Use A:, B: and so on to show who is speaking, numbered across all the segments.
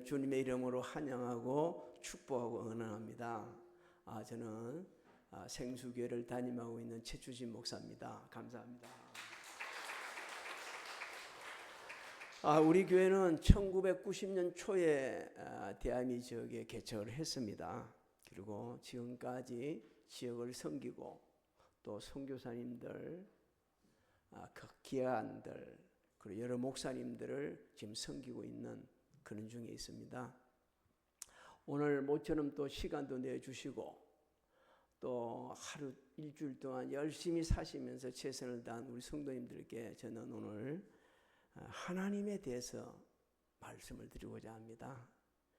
A: 여러분을 주님의 이름으로 환영하고 축복하고 응원합니다. 저는 생수교회를 담임하고 있는 최주진 목사입니다. 감사합니다. 우리 교회는 1990년 초에 대한민국 지역에 개척을 했습니다. 그리고 지금까지 지역을 섬기고 또 선교사님들, 기관들, 그리고 여러 목사님들을 지금 섬기고 있는 그런 중에 있습니다. 오늘 모처럼 또 시간도 내주시고 또 하루 일주일 동안 열심히 사시면서 최선을 다한 우리 성도님들께 저는 오늘 하나님에 대해서 말씀을 드리고자 합니다.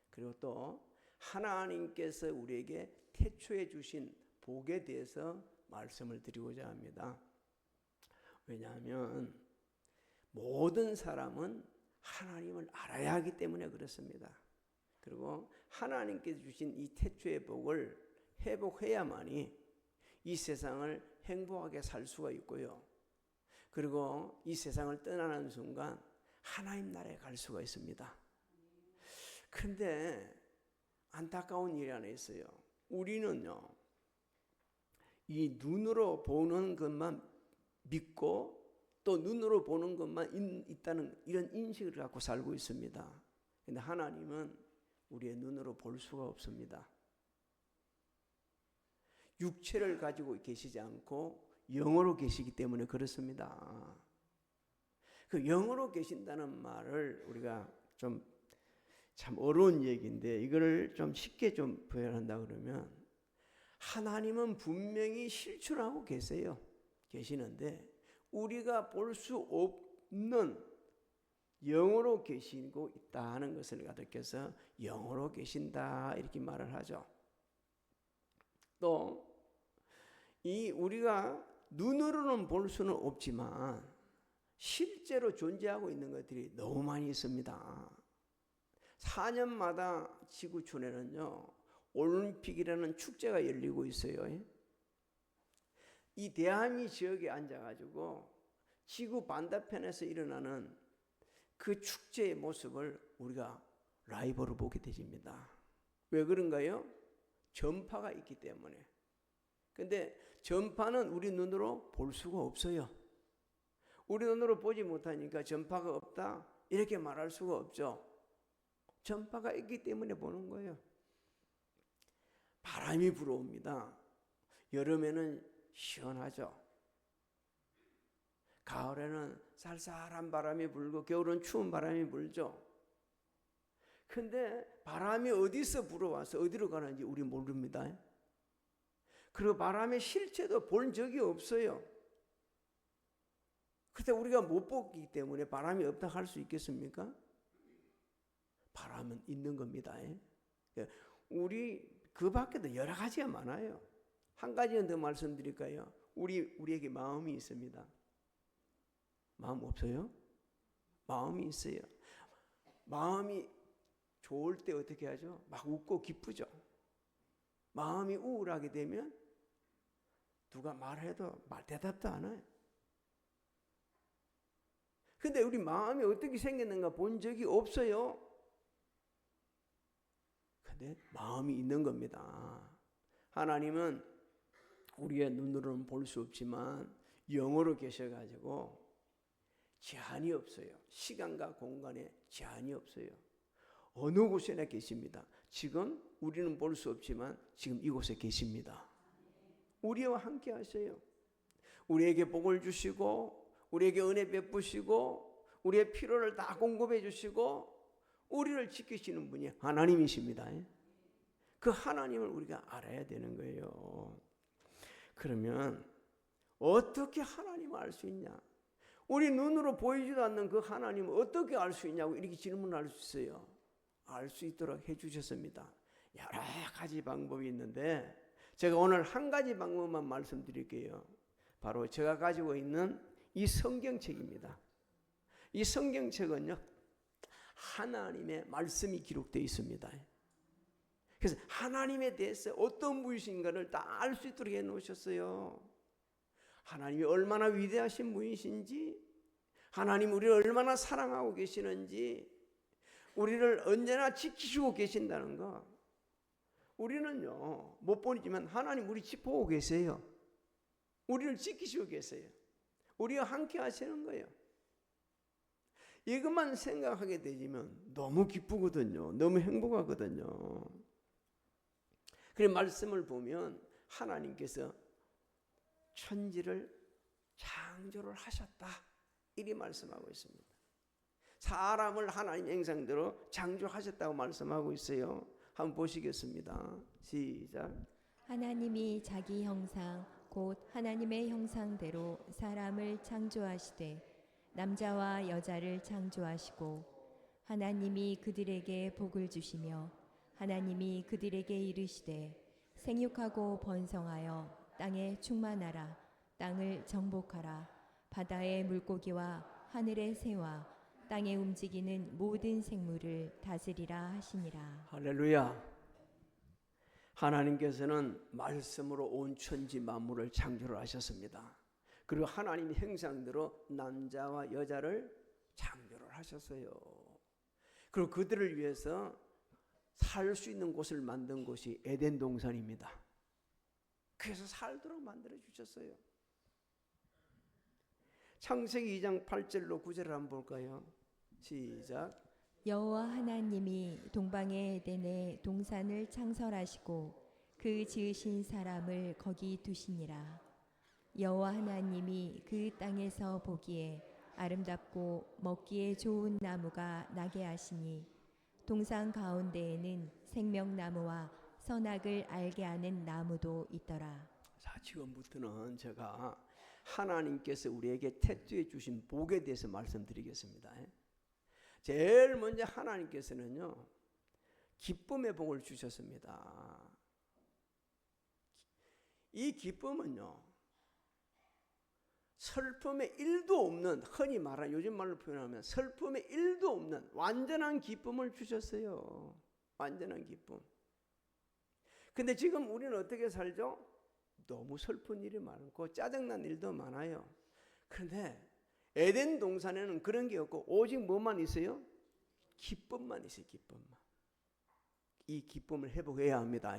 A: 그리고 또 하나님께서 우리에게 태초해 주신 복에 대해서 말씀을 드리고자 합니다. 왜냐하면 모든 사람은 하나님을 알아야 하기 때문에 그렇습니다. 그리고 하나님께서 주신 이 태초의 복을 회복해야만이 이 세상을 행복하게 살 수가 있고요. 그리고 이 세상을 떠나는 순간 하나님 나라에 갈 수가 있습니다. 그런데 안타까운 일이 하나 있어요. 우리는요, 이 눈으로 보는 것만 믿고 또 눈으로 보는 것만 있다는 이런 인식을 갖고 살고 있습니다. 그런데 하나님은 우리의 눈으로 볼 수가 없습니다. 육체를 가지고 계시지 않고 영으로 계시기 때문에 그렇습니다. 그 영으로 계신다는 말을 우리가 좀 참 어려운 얘기인데 이거를 좀 쉽게 좀 표현한다 그러면 하나님은 분명히 실존하고 계시는데 우리가 볼 수 없는 영으로 계시고 있다 하는 것을 가르쳐서 영으로 계신다 이렇게 말을 하죠. 또 이 우리가 눈으로는 볼 수는 없지만 실제로 존재하고 있는 것들이 너무 많이 있습니다. 4년마다 지구촌에는요 올림픽이라는 축제가 열리고 있어요. 이 대한민국 지역에 앉아가지고 지구 반대편에서 일어나는 그 축제의 모습을 우리가 라이브로 보게 되집니다. 왜 그런가요? 전파가 있기 때문에. 근데 전파는 우리 눈으로 볼 수가 없어요. 우리 눈으로 보지 못하니까 전파가 없다 이렇게 말할 수가 없죠. 전파가 있기 때문에 보는 거예요. 바람이 불어옵니다. 여름에는 시원하죠. 가을에는 쌀쌀한 바람이 불고 겨울은 추운 바람이 불죠. 근데 바람이 어디서 불어와서 어디로 가는지 우리 모릅니다. 그리고 바람의 실체도 본 적이 없어요. 그런데 우리가 못 보기 때문에 바람이 없다 할 수 있겠습니까? 바람은 있는 겁니다. 우리 그 밖에도 여러 가지가 많아요. 한 가지는 더 말씀드릴까요? 우리에게 마음이 있습니다. 마음 없어요? 마음이 있어요. 마음이 좋을 때 어떻게 하죠? 막 웃고 기쁘죠. 마음이 우울하게 되면 누가 말해도 대답도 안 해요. 근데 우리 마음이 어떻게 생겼는가 본 적이 없어요. 근데 마음이 있는 겁니다. 하나님은 우리의 눈으로는 볼 수 없지만 영으로 계셔가지고 제한이 없어요. 시간과 공간에 제한이 없어요. 어느 곳에나 계십니다. 지금 우리는 볼 수 없지만 지금 이곳에 계십니다. 우리와 함께 하세요. 우리에게 복을 주시고 우리에게 은혜 베푸시고 우리의 필요를 다 공급해 주시고 우리를 지키시는 분이 하나님이십니다. 그 하나님을 우리가 알아야 되는 거예요. 그러면 어떻게 하나님을 알 수 있냐? 우리 눈으로 보이지도 않는 그 하나님을 어떻게 알 수 있냐고 이렇게 질문할 수 있어요. 알 수 있도록 해주셨습니다. 여러 가지 방법이 있는데 제가 오늘 한 가지 방법만 말씀드릴게요. 바로 제가 가지고 있는 이 성경책입니다. 이 성경책은요 하나님의 말씀이 기록되어 있습니다. 그래서 하나님에 대해서 어떤 분이신가를 다 알 수 있도록 해놓으셨어요. 하나님이 얼마나 위대하신 분이신지, 하나님 우리를 얼마나 사랑하고 계시는지, 우리를 언제나 지키시고 계신다는 거. 우리는요 못 보이지만 하나님 우리 지켜보고 계세요. 우리를 지키시고 계세요. 우리와 함께 하시는 거예요. 이것만 생각하게 되면 너무 기쁘거든요. 너무 행복하거든요. 그래 말씀을 보면 하나님께서 천지를 창조를 하셨다 이리 말씀하고 있습니다. 사람을 하나님 형상대로 창조하셨다고 말씀하고 있어요. 한번 보시겠습니다. 시작.
B: 하나님이 자기 형상 곧 하나님의 형상대로 사람을 창조하시되 남자와 여자를 창조하시고 하나님이 그들에게 복을 주시며 하나님이 그들에게 이르시되 생육하고 번성하여 땅에 충만하라. 땅을 정복하라. 바다의 물고기와 하늘의 새와 땅에 움직이는 모든 생물을 다스리라 하시니라.
A: 할렐루야. 하나님께서는 말씀으로 온 천지 만물을 창조를 하셨습니다. 그리고 하나님 형상대로 남자와 여자를 창조를 하셨어요. 그리고 그들을 위해서 살 수 있는 곳을 만든 곳이 에덴 동산입니다. 그래서 살도록 만들어 주셨어요. 창세기 2장 8절로 9절을 한번 볼까요? 시작.
B: 여호와 하나님이 동방의 에덴에 동산을 창설하시고 그 지으신 사람을 거기 두시니라. 여호와 하나님이 그 땅에서 보기에 아름답고 먹기에 좋은 나무가 나게 하시니 동산 가운데에는 생명나무와 선악을 알게 하는 나무도 있더라.
A: 자, 지금부터는 제가 하나님께서 우리에게 택주해 주신 복에 대해서 말씀드리겠습니다. 제일 먼저 하나님께서는요 기쁨의 복을 주셨습니다. 이 기쁨은요 슬픔의 1도 없는, 흔히 말하는 요즘 말로 표현하면 슬픔의 1도 없는 완전한 기쁨을 주셨어요. 완전한 기쁨. 근데 지금 우리는 어떻게 살죠? 너무 슬픈 일이 많고 짜증난 일도 많아요. 그런데 에덴 동산에는 그런 게 없고 오직 뭐만 있어요? 기쁨만 있어요. 기쁨만. 이 기쁨을 회복해야 합니다.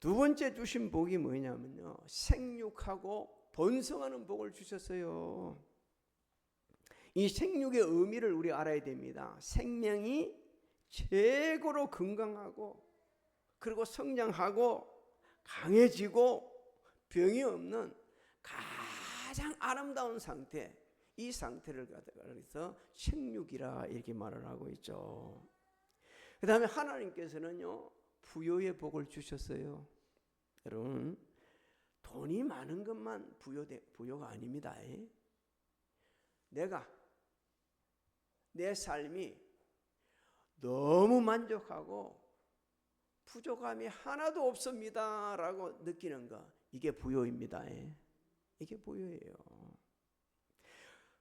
A: 두 번째 주신 복이 뭐냐면요 생육하고 번성하는 복을 주셨어요. 이 생육의 의미를 우리 알아야 됩니다. 생명이 최고로 건강하고 그리고 성장하고 강해지고 병이 없는 가장 아름다운 상태, 이 상태를 가져서 생육이라 이렇게 말을 하고 있죠. 그 다음에 하나님께서는요 부요의 복을 주셨어요. 여러분 돈이 많은 것만 부요가 아닙니다. 내 삶이 너무 만족하고 부족함이 하나도 없습니다 라고 느끼는 거, 이게 부요입니다. 이게 부요예요.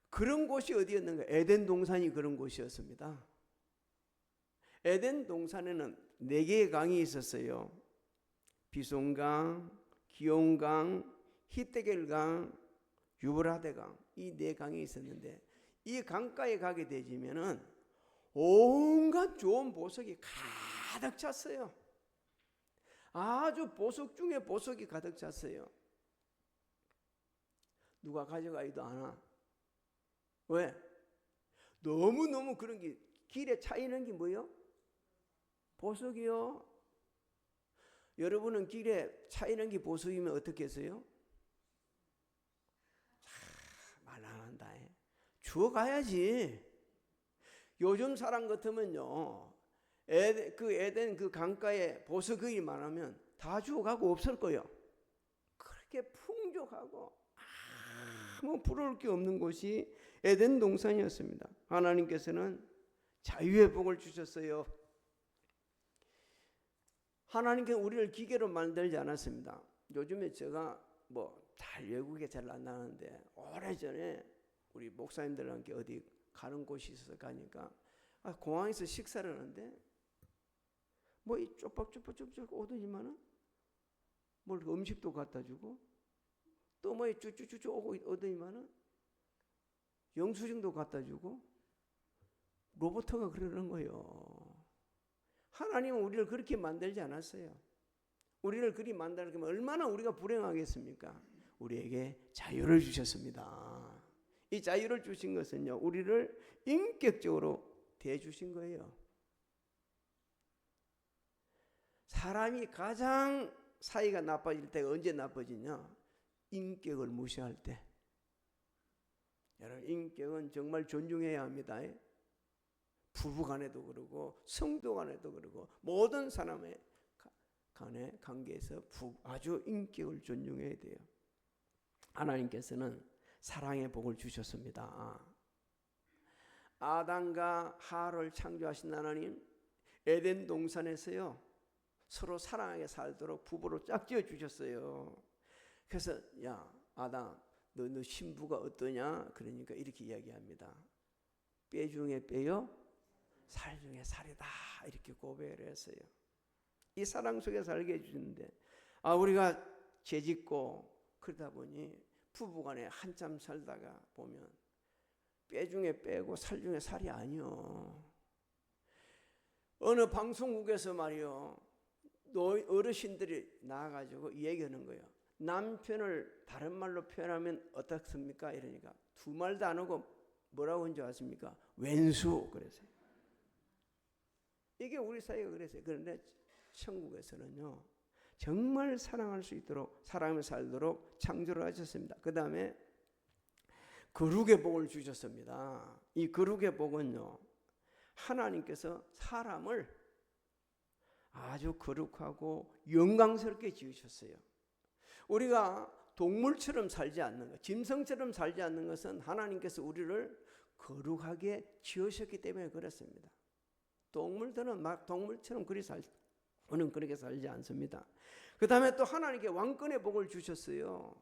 A: 그런 곳이 어디였는가? 에덴 동산이 그런 곳이었습니다. 에덴 동산에는 4개의 강이 있었어요. 비손강, 기온강, 히데겔강, 유브라데강, 이 4강이 있었는데 이 강가에 가게 되지면은 온갖 좋은 보석이 가득 찼어요. 아주 보석 중에 보석이 가득 찼어요. 누가 가져가지도 않아. 왜? 너무너무 그런 게 길에 차이는 게 뭐예요? 보석이요. 여러분은 길에 차이는 게 보석이면 어떻게 했어요? 말 안 한다. 주워가야지. 요즘 사람 같으면요 에덴 그 강가에 보석이 많으면 다 주워가고 없을 거예요. 그렇게 풍족하고 아무 부러울 게 없는 곳이 에덴 동산이었습니다. 하나님께서는 자유의 복을 주셨어요. 하나님께서 우리를 기계로 만들지 않았습니다. 요즘에 제가 잘 외국에 잘 안 나가는데 오래전에 우리 목사님들과 함께 어디 가는 곳이 있어서 가니까 공항에서 식사를 하는데 이 쪼박쪼박 오더니만은 음식도 갖다 주고 또 쭈쭈쭈쭈 오더니만은 영수증도 갖다 주고 로봇가 그러는 거예요. 하나님은 우리를 그렇게 만들지 않았어요. 우리를 그리 만들면 얼마나 우리가 불행하겠습니까? 우리에게 자유를 주셨습니다. 이 자유를 주신 것은요, 우리를 인격적으로 대주신 거예요. 사람이 가장 사이가 나빠질 때가 언제 나빠지냐? 인격을 무시할 때. 여러분, 인격은 정말 존중해야 합니다. 부부간에도 그러고 성도간에도 그러고 모든 사람의 간의 관계에서 아주 인격을 존중해야 돼요. 하나님께서는 사랑의 복을 주셨습니다. 아담과 하와를 창조하신 하나님, 에덴 동산에서요 서로 사랑하게 살도록 부부로 짝지어 주셨어요. 그래서 야 아담, 너 신부가 어떠냐? 그러니까 이렇게 이야기합니다. 뼈 중에 뼈요, 살 중에 살이다, 이렇게 고백을 했어요. 이 사랑 속에 살게 해주는데, 우리가 죄짓고 그러다 보니 부부간에 한참 살다가 보면 뼈 중에 뼈고 살 중에 살이 아니요. 어느 방송국에서 말이요, 어르신들이 나와가지고 얘기하는 거예요. 남편을 다른 말로 표현하면 어떻습니까? 이러니까 두 말도 안 하고 뭐라고 한지 아십니까? 왼수 그랬어요. 이게 우리 사회가 그랬어요. 그런데 천국에서는요, 정말 사랑할 수 있도록, 사랑하며 살도록 창조를 하셨습니다. 그 다음에 거룩의 복을 주셨습니다. 이 거룩의 복은요, 하나님께서 사람을 아주 거룩하고 영광스럽게 지으셨어요. 우리가 동물처럼 살지 않는 것, 짐승처럼 살지 않는 것은 하나님께서 우리를 거룩하게 지으셨기 때문에 그렇습니다. 동물들은 막 동물처럼 우리는 그렇게 살지 않습니다. 그 다음에 또 하나님께 왕권의 복을 주셨어요.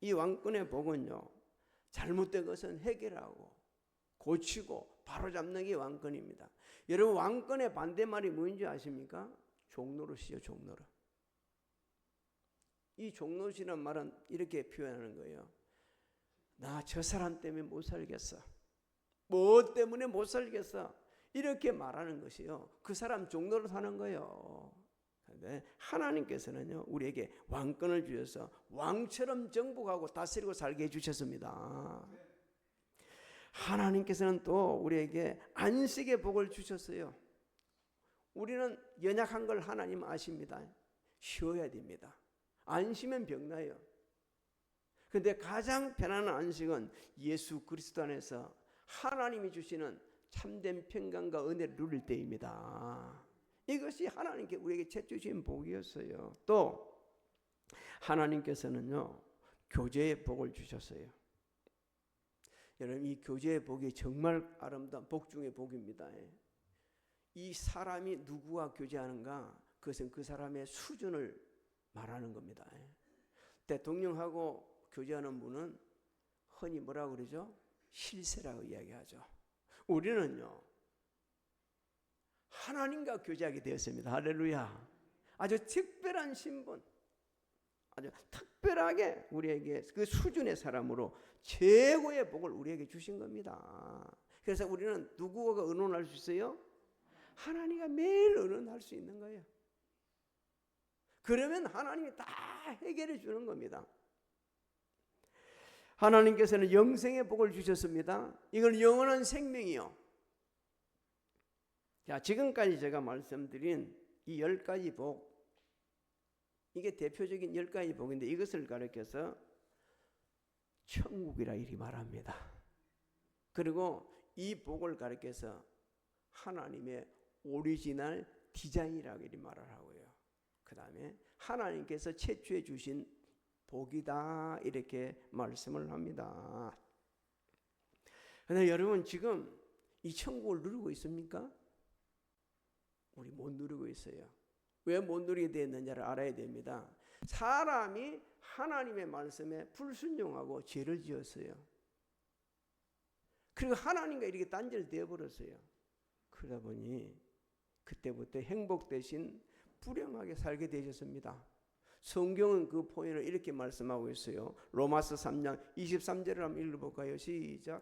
A: 이 왕권의 복은요, 잘못된 것은 해결하고 고치고 바로잡는 게 왕권입니다. 여러분, 왕권의 반대말이 뭔지 아십니까? 종노릇이요, 종노릇. 이 종노릇이라는 말은 이렇게 표현하는 거예요. 나 저 사람 때문에 못 살겠어. 뭐 때문에 못 살겠어. 이렇게 말하는 것이요, 그 사람 종노릇 하는 거예요. 그런데 하나님께서는요, 우리에게 왕권을 주셔서 왕처럼 정복하고 다스리고 살게 해주셨습니다. 하나님께서는 또 우리에게 안식의 복을 주셨어요. 우리는 연약한 걸 하나님 아십니다. 쉬어야 됩니다. 안 쉬면 병나요. 그런데 가장 편안한 안식은 예수 그리스도 안에서 하나님이 주시는 참된 평강과 은혜를 누릴 때입니다. 이것이 하나님께 우리에게 채주신 복이었어요. 또 하나님께서는요, 교제의 복을 주셨어요. 여러분, 이 교제의 복이 정말 아름다운 복 중의 복입니다. 이 사람이 누구와 교제하는가, 그것은 그 사람의 수준을 말하는 겁니다. 대통령하고 교제하는 분은 흔히 뭐라고 그러죠? 실세라고 이야기하죠. 우리는요, 하나님과 교제하게 되었습니다. 할렐루야. 아주 특별한 신분, 아주 특별하게 우리에게 그 수준의 사람으로 최고의 복을 우리에게 주신 겁니다. 그래서 우리는 누구와 의논할 수 있어요? 하나님과 매일 의논할 수 있는 거예요. 그러면 하나님이 다 해결해 주는 겁니다. 하나님께서는 영생의 복을 주셨습니다. 이걸 영원한 생명이요. 자, 지금까지 제가 말씀드린 이 10가지 복, 이게 대표적인 10가지 복인데 이것을 가리켜서 천국이라 이렇게 말합니다. 그리고 이 복을 가리켜서 하나님의 오리지널 디자인이라고 이렇게 말을 하고요. 그 다음에 하나님께서 채취해 주신 복이다, 이렇게 말씀을 합니다. 그런데 여러분, 지금 이 천국을 누리고 있습니까? 우리 못 누리고 있어요. 왜 못 누리게 되었느냐를 알아야 됩니다. 사람이 하나님의 말씀에 불순종하고 죄를 지었어요. 그리고 하나님과 이렇게 단절되어 버렸어요. 그러다 보니 그때부터 행복 대신 불행하게 살게 되셨습니다. 성경은 그 포인트를 이렇게 말씀하고 있어요. 로마서 3장 23절을 한번 읽어볼까요? 시작.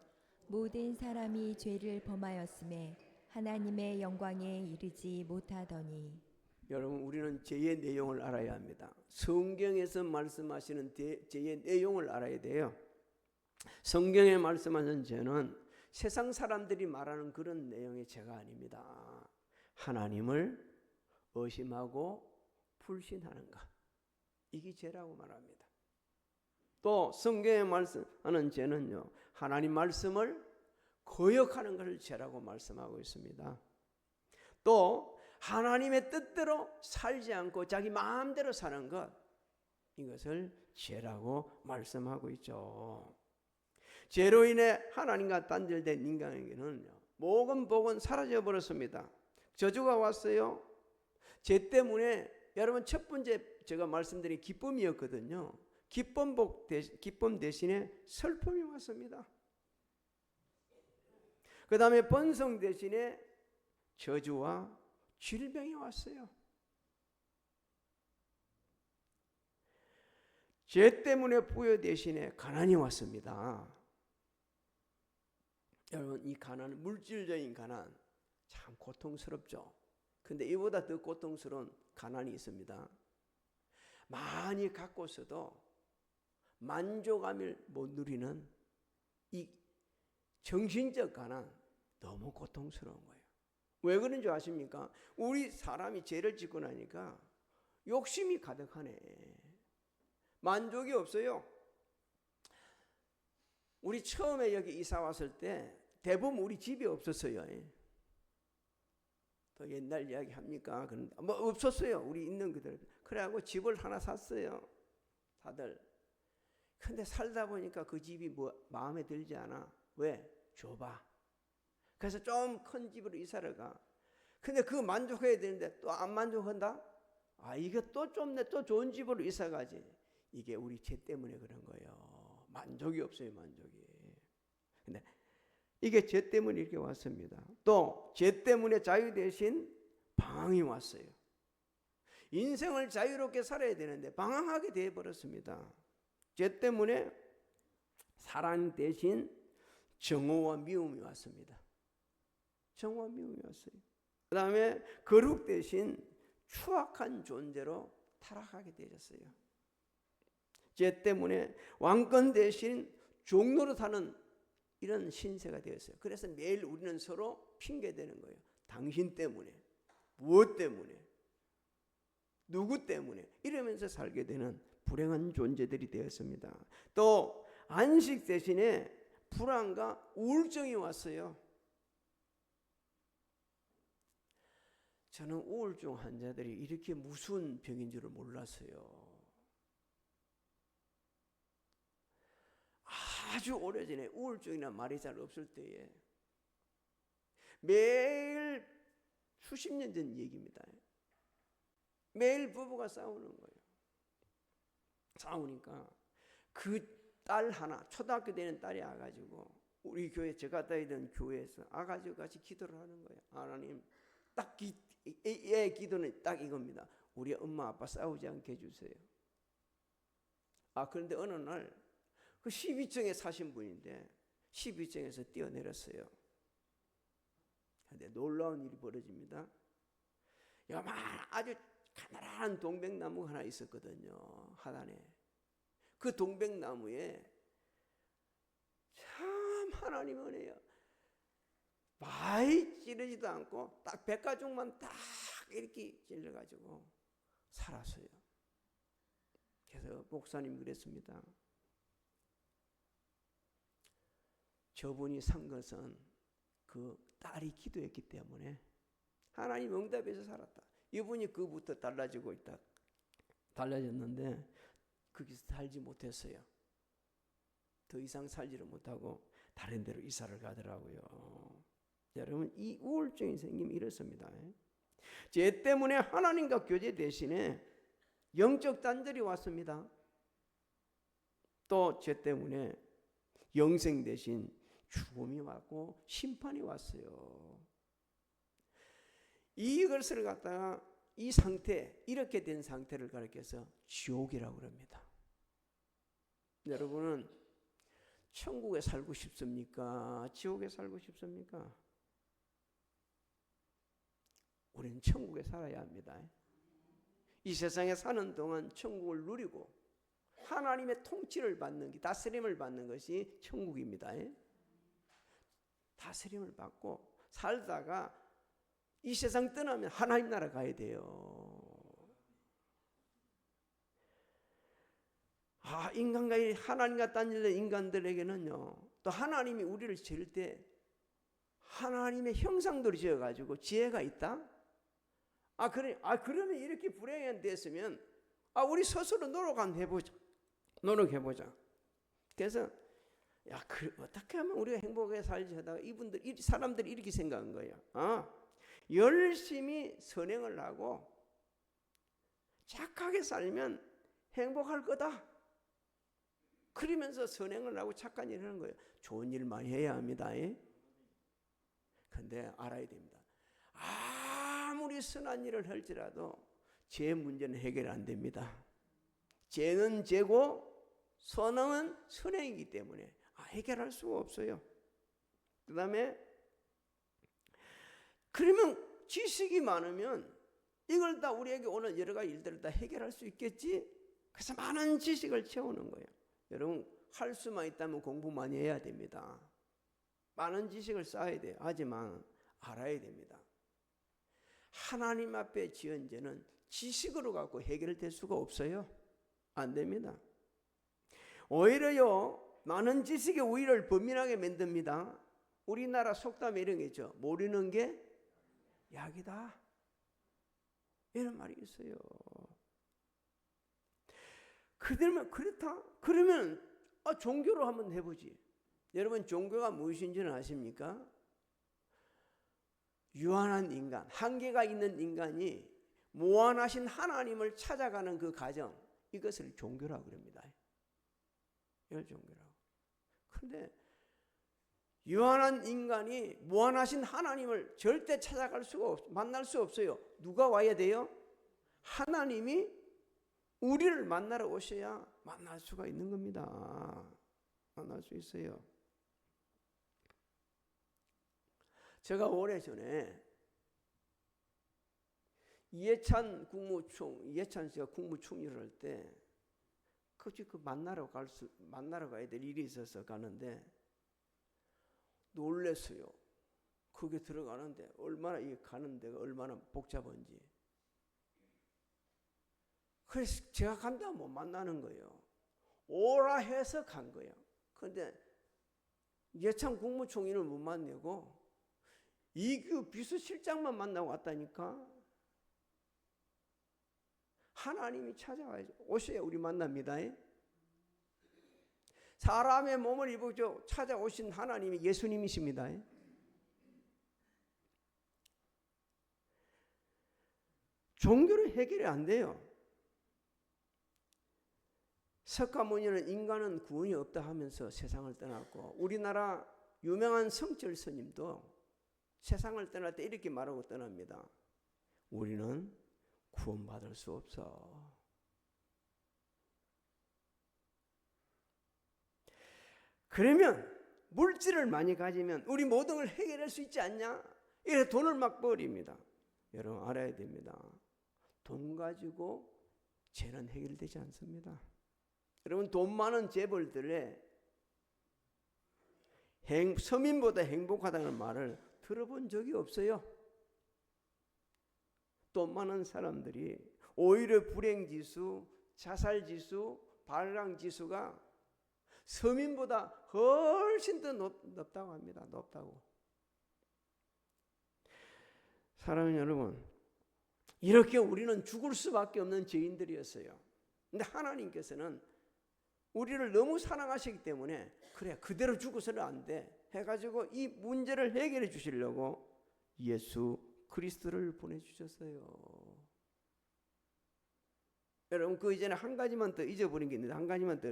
B: 모든 사람이 죄를 범하였음에 하나님의 영광에 이르지 못하더니.
A: 여러분, 우리는 죄의 내용을 알아야 합니다. 성경에서 말씀하시는 죄의 내용을 알아야 돼요. 성경에 말씀하는 죄는 세상 사람들이 말하는 그런 내용의 죄가 아닙니다. 하나님을 의심하고 불신하는 것, 이게 죄라고 말합니다. 또 성경에 말씀하는 죄는요, 하나님 말씀을 거역하는 것을 죄라고 말씀하고 있습니다. 또 하나님의 뜻대로 살지 않고 자기 마음대로 사는 것, 이것을 죄라고 말씀하고 있죠. 죄로 인해 하나님과 단절된 인간에게는 모든 복은 사라져 버렸습니다. 저주가 왔어요. 죄 때문에 여러분, 첫 번째 제가 말씀드린 기쁨이었거든요. 기쁨 대신에 슬픔이 왔습니다. 그 다음에 번성 대신에 저주와 질병이 왔어요. 죄 때문에 부여 대신에 가난이 왔습니다. 여러분, 이 가난, 물질적인 가난 참 고통스럽죠. 근데 이보다 더 고통스러운 가난이 있습니다. 많이 갖고서도 만족감을 못 누리는 이 정신적 가난, 너무 고통스러운 거예요. 왜 그런 줄 아십니까? 우리 사람이 죄를 짓고 나니까 욕심이 가득하네. 만족이 없어요. 우리 처음에 여기 이사 왔을 때 대부분 우리 집이 없었어요. 또 옛날 이야기 합니까? 뭐 없었어요. 우리 있는 그대로. 그래갖고 집을 하나 샀어요. 다들. 근데 살다 보니까 그 집이 뭐 마음에 들지 않아. 왜? 좁아. 그래서 좀 큰 집으로 이사를 가. 근데 그거 만족해야 되는데 또 안 만족한다? 아, 이게 또 좁네. 또 좋은 집으로 이사 가지. 이게 우리 죄 때문에 그런 거예요. 만족이 없어요, 만족이. 근데 이게 죄 때문에 이렇게 왔습니다. 또 죄 때문에 자유 대신 방황이 왔어요. 인생을 자유롭게 살아야 되는데 방황하게 되어 버렸습니다. 죄 때문에 사랑 대신 정오와 미움이 왔습니다. 정오와 미움이 왔어요. 그 다음에 거룩 대신 추악한 존재로 타락하게 되었어요. 죄 때문에 왕권 대신 종로로 사는 이런 신세가 되었어요. 그래서 매일 우리는 서로 핑계대는 거예요. 당신 때문에, 무엇 때문에, 누구 때문에, 이러면서 살게 되는 불행한 존재들이 되었습니다. 또 안식 대신에 불안과 우울증이 왔어요. 저는 우울증 환자들이 이렇게 무서운 병인 줄을 몰랐어요. 아주 오래전에 우울증이나 말이 잘 없을 때에 매일 수십 년 전 얘기입니다. 매일 부부가 싸우는 거예요. 싸우니까 그 딸 하나, 초등학교 되는 딸이 와가지고 우리 교회, 제가 다니던 교회에서 와가지고 같이 기도를 하는 거예요. 하나님, 딱 얘 기도는 딱 이겁니다. 우리 엄마 아빠 싸우지 않게 해주세요. 아, 그런데 어느 날 그 12층에 사신 분인데 12층에서 뛰어내렸어요. 근데 놀라운 일이 벌어집니다. 아주 가늘한 동백나무가 하나 있었거든요. 하단에. 그 동백나무에 참 하나님 은혜요. 많이 찌르지도 않고 딱 100가죽만 딱 이렇게 찔러가지고 살았어요. 그래서 목사님 그랬습니다. 저분이 산 것은 그 딸이 기도했기 때문에 하나님 응답해서 살았다. 이분이 그부터 달라지고 있다. 달라졌는데 거기서 살지 못했어요. 더 이상 살지를 못하고 다른 데로 이사를 가더라고요. 여러분, 이 우울증이 생기면 이렇습니다. 죄 때문에 하나님과 교제 대신에 영적 단절이 왔습니다. 또 죄 때문에 영생 대신 죽음이 왔고 심판이 왔어요. 이것을 갖다가 이 상태, 이렇게 된 상태를 가리켜서 지옥이라고 합니다. 여러분은 천국에 살고 싶습니까? 지옥에 살고 싶습니까? 우리는 천국에 살아야 합니다. 이 세상에 사는 동안 천국을 누리고 하나님의 통치를 받는, 다스림을 받는 것이 천국입니다. 다스림을 받고 살다가 이 세상 떠나면 하나님 나라 가야 돼요. 인간과 하나님과 딴 인간들에게는요, 또 하나님이 우리를 지을 때 하나님의 형상대로 지어가지고 지혜가 있다? 그러면 이렇게 불행한 됐으면 우리 스스로 노력해보자. 그래서 어떻게 하면 우리가 행복하게 살지 하다가 사람들이 이렇게 생각한 거예요. 열심히 선행을 하고 착하게 살면 행복할 거다. 그러면서 선행을 하고 착한 일을 하는 거예요. 좋은 일 많이 해야 합니다. 그런데 알아야 됩니다. 아무리 선한 일을 할지라도 죄 문제는 해결 안 됩니다. 죄는 죄고 선행은 선행이기 때문에 해결할 수가 없어요. 그 다음에 그러면 지식이 많으면 이걸 다 우리에게 오는 여러 가지 일들을 다 해결할 수 있겠지? 그래서 많은 지식을 채우는 거예요. 여러분, 할 수만 있다면 공부 많이 해야 됩니다. 많은 지식을 쌓아야 돼요. 하지만 알아야 됩니다. 하나님 앞에 지은 죄는 지식으로 갖고 해결될 수가 없어요. 안 됩니다. 오히려요, 많은 지식이 우리를 범민하게 만듭니다. 우리나라 속담에 이런 게 있죠. 모르는 게 약이다. 이런 말이 있어요. 그렇다? 그러면 종교로 한번 해보지. 여러분, 종교가 무엇인지는 아십니까? 유한한 인간, 한계가 있는 인간이 무한하신 하나님을 찾아가는 그 과정, 이것을 종교라고 그럽니다. 이걸 종교라고. 그런데 유한한 인간이 무한하신 하나님을 절대 만날 수 없어요. 누가 와야 돼요? 하나님이 우리를 만나러 오셔야 만날 수가 있는 겁니다. 만날 수 있어요. 제가 오래전에 이해찬 씨가 국무총리를 할 때 만나러 가야 될 일이 있어서 가는데 놀랬어요. 거기 들어가는데 가는 데가 얼마나 복잡한지. 그래서 제가 간다면 못 만나는 거예요. 오라 해서 간 거예요. 그런데 이해찬 국무총리를 못 만나고 이규 비서실장만 만나고 왔다니까. 하나님이 오셔야 우리 만납니다. 사람의 몸을 입고 찾아오신 하나님이 예수님이십니다. 종교로 해결이 안 돼요. 석가모니는 인간은 구원이 없다 하면서 세상을 떠났고, 우리나라 유명한 성철 스님도 세상을 떠날 때 이렇게 말하고 떠납니다. 우리는 구원받을 수 없어. 그러면 물질을 많이 가지면 우리 모든 걸 해결할 수 있지 않냐? 이래서 돈을 막 버립니다. 여러분 알아야 됩니다. 돈 가지고 죄는 해결되지 않습니다. 여러분, 돈 많은 재벌들의 서민보다 행복하다는 말을 들어본 적이 없어요. 돈 많은 사람들이 오히려 불행지수, 자살지수, 발랑지수가 서민보다 훨씬 더 높다고 합니다. 높다고. 사랑하는 여러분, 이렇게 우리는 죽을 수밖에 없는 죄인들이었어요. 근데 하나님께서는 우리를 너무 사랑하시기 때문에 그대로 죽어서는 안 돼 해가지고 이 문제를 해결해 주시려고 예수 그리스도를 보내주셨어요. 여러분, 그 이전에 한 가지만 더 잊어버린 게 있는데 한 가지만 더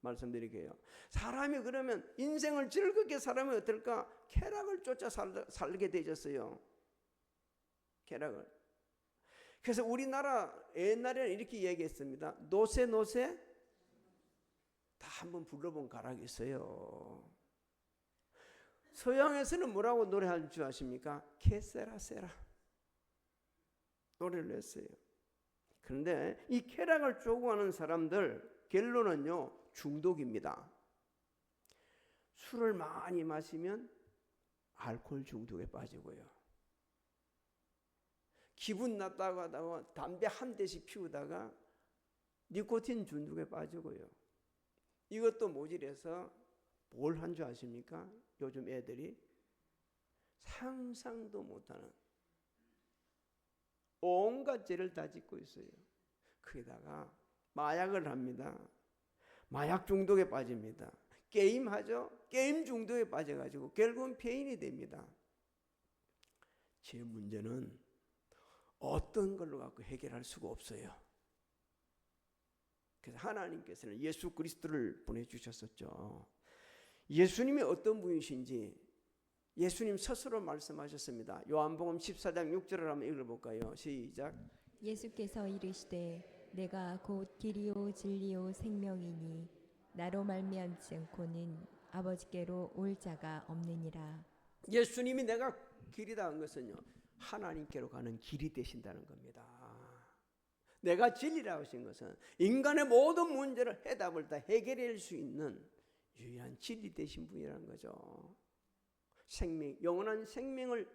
A: 말씀드릴게요. 사람이 그러면 인생을 즐겁게 살면 어떨까? 쾌락을 쫓아 살게 되셨어요. 쾌락을. 그래서 우리나라 옛날에는 이렇게 얘기했습니다. 노세 다 한번 불러본 가락이 있어요. 서양에서는 뭐라고 노래할 줄 아십니까? 케세라세라 노래를 했어요. 그런데 이 쾌락을 추구하는 사람들 결론은요 중독입니다. 술을 많이 마시면 알코올 중독에 빠지고요. 기분 나쁘다고 하다가 담배 한 대씩 피우다가 니코틴 중독에 빠지고요. 이것도 모질해서 뭘 한 줄 아십니까? 요즘 애들이 상상도 못하는 온갖 죄를 다 짓고 있어요. 거기다가 마약을 합니다. 마약 중독에 빠집니다. 게임하죠. 게임 중독에 빠져가지고 결국은 폐인이 됩니다. 제 문제는 어떤 걸로 갖고 해결할 수가 없어요. 그래서 하나님께서는 예수 그리스도를 보내주셨었죠. 예수님이 어떤 분이신지 예수님 스스로 말씀하셨습니다. 요한복음 14장 6절을 한번 읽어볼까요? 시작.
B: 예수께서 이르시되 내가 곧 길이요 진리요 생명이니 나로 말미암지 않고는 아버지께로 올 자가 없느니라.
A: 예수님이 내가 길이다 한 것은요 하나님께로 가는 길이 되신다는 겁니다. 내가 진리라고 하신 것은 인간의 모든 문제를 해답을 다 해결할 수 있는 유일한 진리 되신 분이라는 거죠. 생명, 영원한 생명을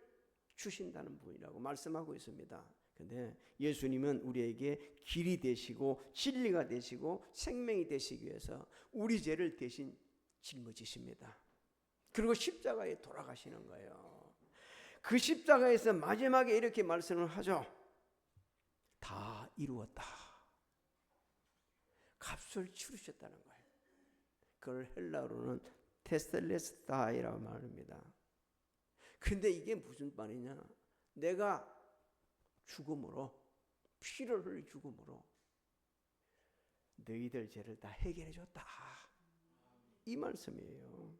A: 주신다는 분이라고 말씀하고 있습니다. 그런데 예수님은 우리에게 길이 되시고 진리가 되시고 생명이 되시기 위해서 우리 죄를 대신 짊어지십니다. 그리고 십자가에 돌아가시는 거예요. 그 십자가에서 마지막에 이렇게 말씀을 하죠. 다 이루었다. 값을 치르셨다는 거예요. 그걸 헬라어로는 테스텔레스타이라고 말합니다. 근데 이게 무슨 말이냐? 내가 죽음으로 피를 흘려 죽음으로 너희들 죄를 다 해결해 줬다. 이 말씀이에요.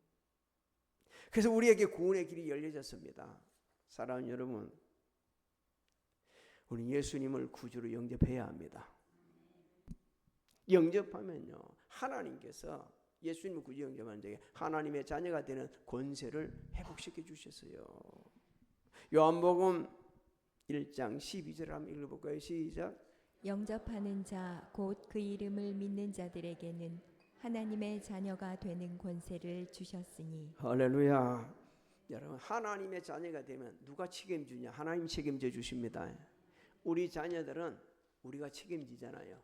A: 그래서 우리에게 구원의 길이 열려졌습니다. 사랑하는 여러분, 우리 예수님을 구주로 영접해야 합니다. 영접하면요 하나님께서 예수님을 구주 영접하는 자에게 하나님의 자녀가 되는 권세를 회복시켜 주셨어요. 요한복음 1장 12절 한번 읽어볼까요? 시작.
B: 영접하는 자 곧 그 이름을 믿는 자들에게는 하나님의 자녀가 되는 권세를 주셨으니.
A: 할렐루야. 여러분 하나님의 자녀가 되면 누가 책임지냐? 하나님 책임져 주십니다. 우리 자녀들은 우리가 책임지잖아요.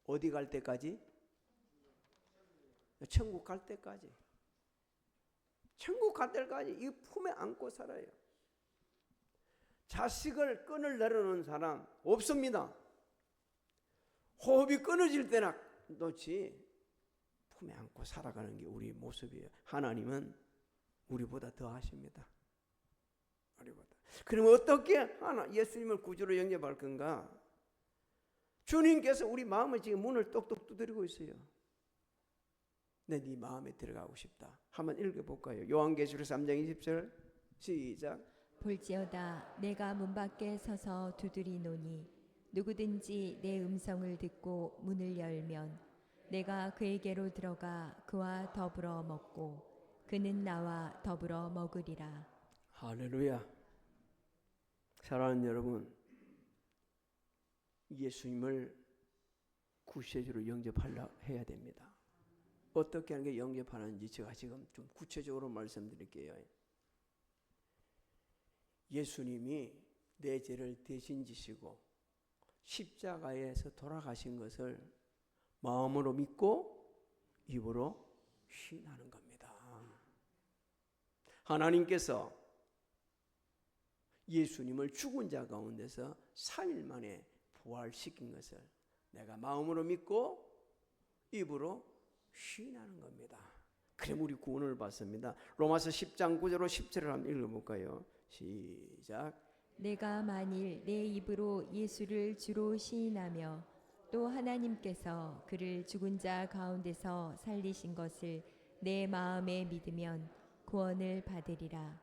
A: 어디 갈 때까지? 천국 갈 때까지. 천국 갈 때까지 이 품에 안고 살아요. 자식을 끈을 내려놓은 사람 없습니다. 호흡이 끊어질 때나 놓지 품에 안고 살아가는 게 우리 모습이에요. 하나님은 우리보다 더 하십니다. 우리보다. 그러면 어떻게 예수님을 구주로 영접할 건가? 주님께서 우리 마음을 지금 문을 똑똑 두드리고 있어요. 네 마음에 들어가고 싶다. 한번 읽어볼까요? 요한계시록 3장 20절 시작.
B: 볼지어다 내가 문 밖에 서서 두드리노니 누구든지 내 음성을 듣고 문을 열면 내가 그에게로 들어가 그와 더불어 먹고 그는 나와 더불어 먹으리라.
A: 할렐루야. 사랑하는 여러분, 예수님을 구세주로 영접해야 됩니다. 어떻게 하는 게 영접하는지 제가 지금 좀 구체적으로 말씀드릴게요. 예수님이 내 죄를 대신 지시고 십자가에서 돌아가신 것을 마음으로 믿고 입으로 시인하는 겁니다. 하나님께서 예수님을 죽은 자 가운데서 3일 만에 부활시킨 것을 내가 마음으로 믿고 입으로 시인하는 겁니다. 그럼 우리 구원을 받습니다. 로마서 10장 9절로 10절을 한번 읽어볼까요? 시작.
B: 내가 만일 내 입으로 예수를 주로 시인하며 또 하나님께서 그를 죽은 자 가운데서 살리신 것을 내 마음에 믿으면 구원을 받으리라.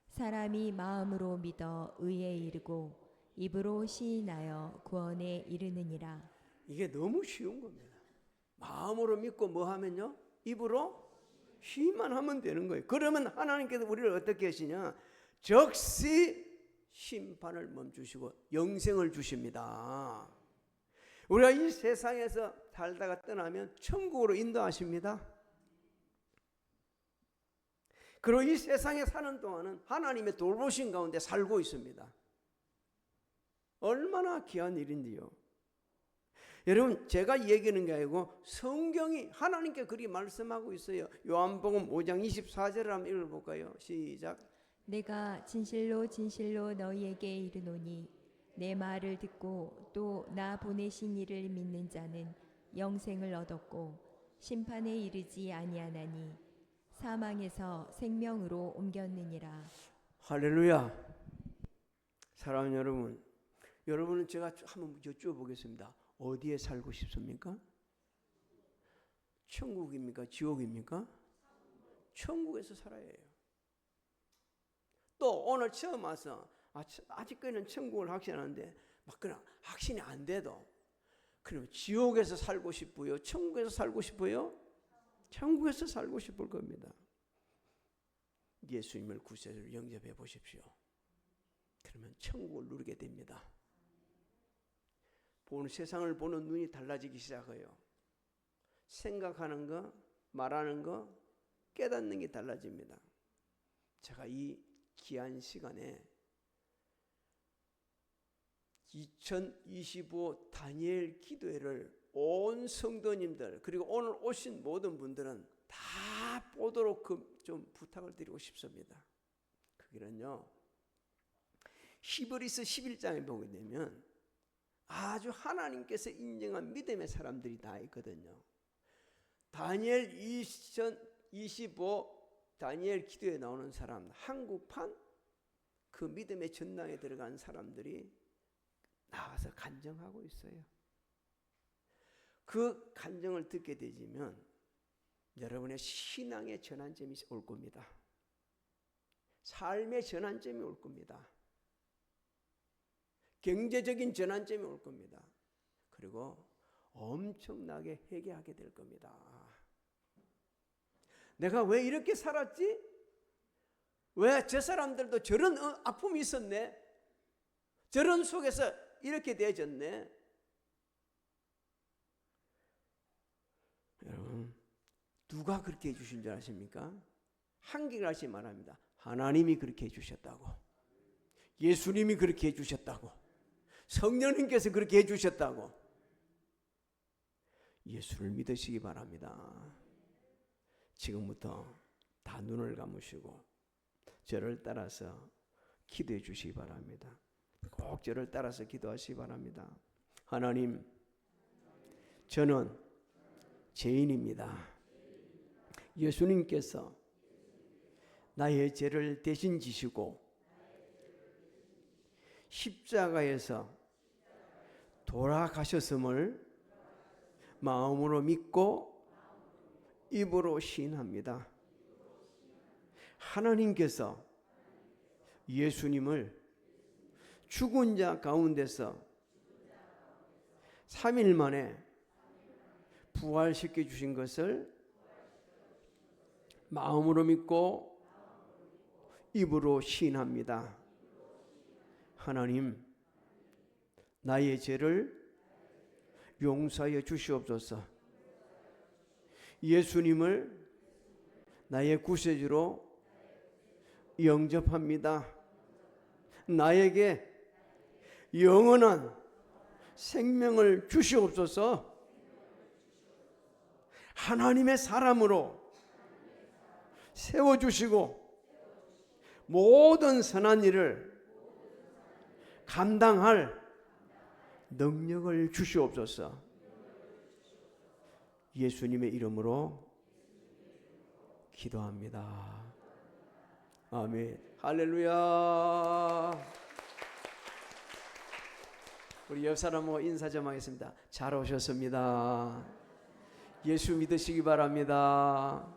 B: 사람이 마음으로 믿어 의에 이르고 입으로 시인하여 구원에 이르느니라.
A: 이게 너무 쉬운 겁니다. 마음으로 믿고 뭐 하면요? 입으로 시인만 하면 되는 거예요. 그러면 하나님께서 우리를 어떻게 하시냐? 즉시 심판을 멈추시고 영생을 주십니다. 우리가 이 세상에서 살다가 떠나면 천국으로 인도하십니다. 그리고 이 세상에 사는 동안은 하나님의 돌보신 가운데 살고 있습니다. 얼마나 귀한 일인데요. 여러분, 제가 얘기하는 게 아니고 성경이 하나님께 그리 말씀하고 있어요. 요한복음 5장 24절을 한번 읽어볼까요? 시작.
B: 내가 진실로 진실로 너희에게 이르노니 내 말을 듣고 또 나 보내신 이를 믿는 자는 영생을 얻었고 심판에 이르지 아니하나니 사망에서 생명으로 옮겼느니라.
A: 할렐루야. 사랑하는 여러분, 여러분은 제가 한번 여쭤보겠습니다. 어디에 살고 싶습니까? 천국입니까? 지옥입니까? 천국에서 살아야 해요. 또 오늘 처음 와서 아직까지는 천국을 확신하는데 막 그냥 확신이 안 돼도 그럼 지옥에서 살고 싶어요? 천국에서 살고 싶어요? 천국에서 살고 싶을 겁니다. 예수님을 구세주로 영접해 보십시오. 그러면 천국을 누리게 됩니다. 세상을 보는 눈이 달라지기 시작해요. 생각하는 거, 말하는 거, 깨닫는 게 달라집니다. 제가 이 귀한 시간에 2025 다니엘 기도회를 온 성도님들 그리고 오늘 오신 모든 분들은 다 보도록 좀 부탁을 드리고 싶습니다. 그게는요, 히브리서 11장에 보게 되면 아주 하나님께서 인정한 믿음의 사람들이 다 있거든요. 다니엘 2025 다니엘 기도에 나오는 사람, 한국판 그 믿음의 전당에 들어간 사람들이 나와서 간증하고 있어요. 그 간증을 듣게 되면 여러분의 신앙의 전환점이 올 겁니다. 삶의 전환점이 올 겁니다. 경제적인 전환점이 올 겁니다. 그리고 엄청나게 회개하게 될 겁니다. 내가 왜 이렇게 살았지? 왜 저 사람들도 저런 아픔이 있었네? 저런 속에서 이렇게 되어졌네? 여러분, 누가 그렇게 해주신 줄 아십니까? 한결같이 말합니다. 하나님이 그렇게 해주셨다고. 예수님이 그렇게 해주셨다고. 성령님께서 그렇게 해주셨다고. 예수를 믿으시기 바랍니다. 지금부터 다 눈을 감으시고 저를 따라서 기도해 주시기 바랍니다. 꼭 저를 따라서 기도하시기 바랍니다. 하나님, 저는 죄인입니다. 예수님께서 나의 죄를 대신 지시고 십자가에서 돌아가셨음을 마음으로 믿고 입으로 시인합니다. 하나님께서 예수님을 죽은 자 가운데서 3일 만에 부활시켜 주신 것을 마음으로 믿고 입으로 시인합니다. 하나님, 나의 죄를 용서하여 주시옵소서. 예수님을 나의 구세주로 영접합니다. 나에게 영원한 생명을 주시옵소서. 하나님의 사람으로 세워주시고 모든 선한 일을 감당할 능력을 주시옵소서. 예수님의 이름으로 기도합니다. 아멘. 할렐루야. 우리 옆 사람하고 인사 좀 하겠습니다. 잘 오셨습니다. 예수 믿으시기 바랍니다.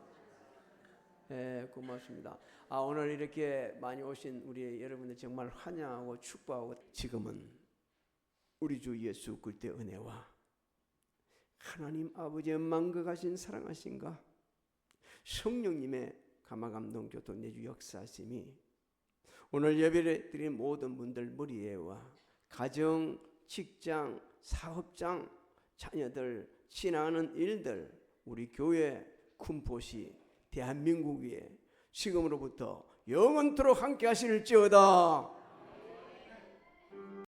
A: 네, 고맙습니다. 오늘 이렇게 많이 오신 우리 여러분들 정말 환영하고 축복하고, 지금은 우리 주 예수 그리스도의 은혜와 하나님 아버지의 만극하신 사랑하신가, 성령님의 감화감동 교통 내주 역사심이 오늘 예배를 드린 모든 분들 머리에와 가정, 직장, 사업장, 자녀들, 지나가는 일들, 우리 교회, 군포시, 대한민국 위에 지금으로부터 영원토록 함께 하실지어다.